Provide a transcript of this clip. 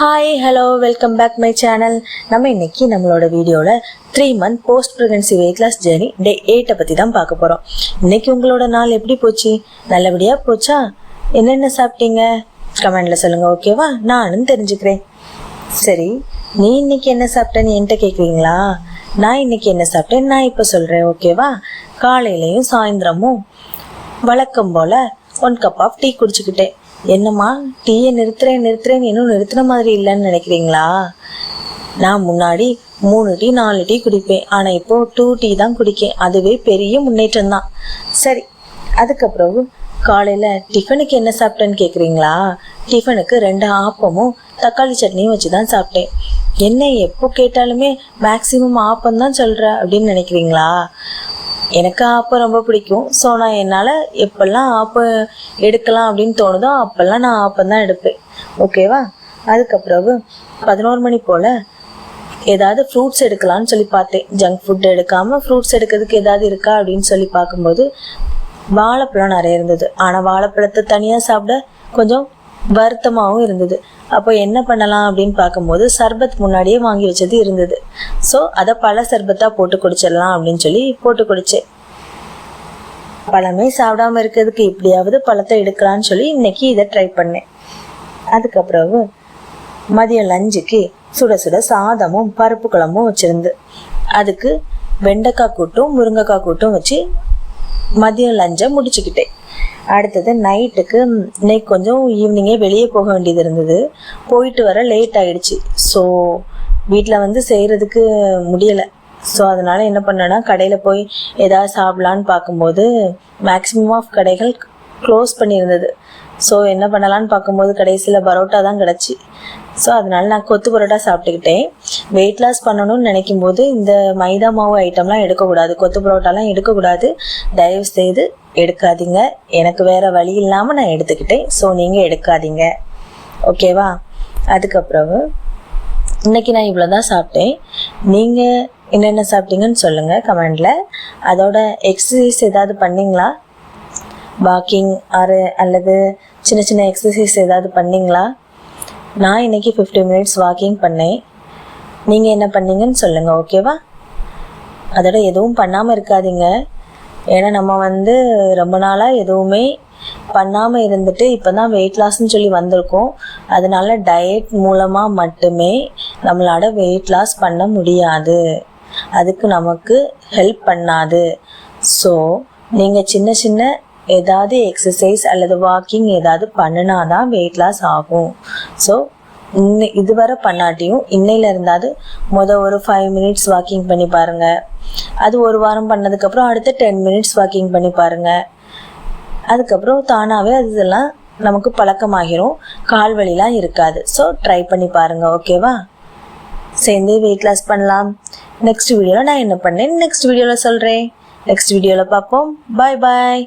Hi, hello, welcome back my channel. நம்ம இன்னைக்கு நம்மளோட வீடியோல 3 month post pregnancy weight loss journey day 8 பத்தி தான் பார்க்க போறோம். இன்னைக்கு உங்களோட நாள் எப்படி போச்சு? நல்லபடியா போச்சா? என்னென்ன சாப்பிட்டீங்க? கமெண்ட்ல சொல்லுங்க, ஓகேவா? நானும் தெரிஞ்சுக்கிறேன். சரி, நீ இன்னைக்கு என்ன சாப்பிட்டேன்னு என்கிட்ட கேக்குறீங்களா? நான் இன்னைக்கு என்ன சாப்பிட்டேன் நான் இப்ப சொல்றேன், ஓகேவா? காலையிலயும் சாயந்தரமும் வழக்கம் போல 1 cup ஆஃப் டீ குடிச்சுக்கிட்டேன். என்னம்மா டீயை நிறுத்துறேன் இன்னும் நிறுத்துன மாதிரி இல்லைன்னு நினைக்கிறீங்களா? நான் முன்னாடி 3 டீ 4 டீ குடிப்பேன், ஆனா இப்போ 2 டீ தான் குடிக்கேன். அதுவே பெரிய முன்னேற்றம் தான். சரி, அதுக்கப்புறம் காலையில டிஃபனுக்கு என்ன சாப்பிட்டேன்னு கேக்குறீங்களா? டிஃபனுக்கு 2 ஆப்பமும் தக்காளி சட்னியும் வச்சுதான் சாப்பிட்டேன். என்ன எப்போ கேட்டாலுமே மேக்சிமம் ஆப்பம் தான் சொல்ற அப்படின்னு நினைக்கிறீங்களா? எனக்கு ஆப்பம் ரொம்ப பிடிக்கும். ஸோ நான் என்னால் எப்பெல்லாம் ஆப்பம் எடுக்கலாம் அப்படின்னு தோணுதோ அப்போல்லாம் நான் ஆப்பம் தான் எடுப்பேன், ஓகேவா? அதுக்கப்புறம் 11 மணி போல் ஏதாவது ஃப்ரூட்ஸ் எடுக்கலான்னு சொல்லி பார்த்தேன். ஜங்க் ஃபுட் எடுக்காமல் ஃப்ரூட்ஸ் எடுக்கிறதுக்கு ஏதாவது இருக்கா அப்படின்னு சொல்லி பார்க்கும்போது வாழைப்பழம் நிறைய இருந்தது. ஆனால் வாழைப்பழத்தை தனியாக சாப்பிட கொஞ்சம் வருத்தமாகவும் இருந்தது. அப்போ என்ன பண்ணலாம் அப்படின்னு பார்க்கும்போது சர்பத் முன்னாடியே வாங்கி வச்சது இருந்தது. ஸோ அதை பழ சர்பத்தாக போட்டு குடிச்சிடலாம் அப்படின்னு சொல்லி போட்டு குடித்தேன். பழமே சாப்பிடாம இருக்கிறதுக்கு இப்படியாவது பழத்தை எடுக்கலான்னு சொல்லி இன்னைக்கு இதை ட்ரை பண்ணேன். அதுக்கப்புறம் மதியம் லஞ்சுக்கு சுட சுட சாதமும் பருப்பு குழம்பும் வச்சிருந்து அதுக்கு வெண்டைக்காய் கூட்டும் முருங்கைக்காய் கூட்டும் வச்சு மதியம் லஞ்சை முடிச்சுக்கிட்டேன். அடுத்தது நைட்டுக்கு இன்னைக்கு கொஞ்சம் ஈவினிங்கே வெளியே போக வேண்டியது இருந்தது. போயிட்டு வர லேட் ஆயிடுச்சு. ஸோ வீட்டில் செய்கிறதுக்கு முடியலை. ஸோ அதனால் என்ன பண்ணேன்னா கடையில் போய் ஏதாவது சாப்பிட்லான்னு பார்க்கும்போது மேக்ஸிமம் ஆஃப் கடைகள் க்ளோஸ் பண்ணியிருந்தது. ஸோ என்ன பண்ணலான்னு பார்க்கும்போது கடைசியில் பரோட்டா தான் கிடச்சி. ஸோ அதனால் நான் கொத்து பரோட்டா சாப்பிட்டுக்கிட்டேன். வெயிட் லாஸ் பண்ணணும்னு நினைக்கும் போது இந்த மைதா மாவு ஐட்டம்லாம் எடுக்கக்கூடாது, கொத்து பரோட்டாலாம் எடுக்கக்கூடாது. தயவு செய்து எடுக்காதீங்க. எனக்கு வேறு வழி இல்லாமல் நான் எடுத்துக்கிட்டேன். ஸோ நீங்கள் எடுக்காதீங்க, ஓகேவா? அதுக்கப்புறம் இன்னைக்கு நான் இவ்வளோ தான் சாப்பிட்டேன். நீங்கள் என்னென்ன சாப்பிட்டீங்கன்னு சொல்லுங்கள் கமெண்டில். அதோட எக்ஸசைஸ் ஏதாவது பண்ணிங்களா? வாக்கிங் அல்லது சின்ன சின்ன எக்ஸசைஸ் ஏதாவது பண்ணிங்களா? நான் இன்னைக்கு 50 minutes வாக்கிங் பண்ணேன். நீங்கள் என்ன பண்ணீங்கன்னு சொல்லுங்கள், ஓகேவா? அதோட எதுவும் பண்ணாமல் இருக்காதீங்க. ஏன்னா நம்ம ரொம்ப நாளாக எதுவுமே பண்ணாமல் இருந்துட்டு இப்போ தான் வெயிட் லாஸ்ன்னு சொல்லி வந்திருக்கோம். அதனால டயட் மூலமாக மட்டுமே நம்மளால வெயிட் லாஸ் பண்ண முடியாது. அதுக்கு நமக்கு ஹெல்ப் பண்ணாது. ஸோ நீங்கள் சின்ன சின்ன ஏதாவது எக்ஸசைஸ் அல்லது வாக்கிங் ஏதாவது பண்ணினாதான் வெயிட் லாஸ் ஆகும். ஸோ இதுவரை பண்ணாட்டியும் இன்னையில இருந்தாது ஒரு 5 minutes வாக்கிங் பண்ணி பாருங்க. அது ஒரு வாரம் பண்ணதுக்கப்புறம் அடுத்த 10 minutes வாக்கிங் பண்ணி பாருங்க. அதுக்கப்புறம் தானாகவே அதெல்லாம் நமக்கு பழக்கமாகிரும், கால் வலிலாம் இருக்காது. ஸோ ட்ரை பண்ணி பாருங்க, ஓகேவா? சேர்ந்து வெயிட் லாஸ் பண்ணலாம். நெக்ஸ்ட் வீடியோவில் நான் என்ன பண்ணேன் நெக்ஸ்ட் வீடியோவில் சொல்கிறேன். நெக்ஸ்ட் வீடியோவில் பார்ப்போம். பாய் பாய்.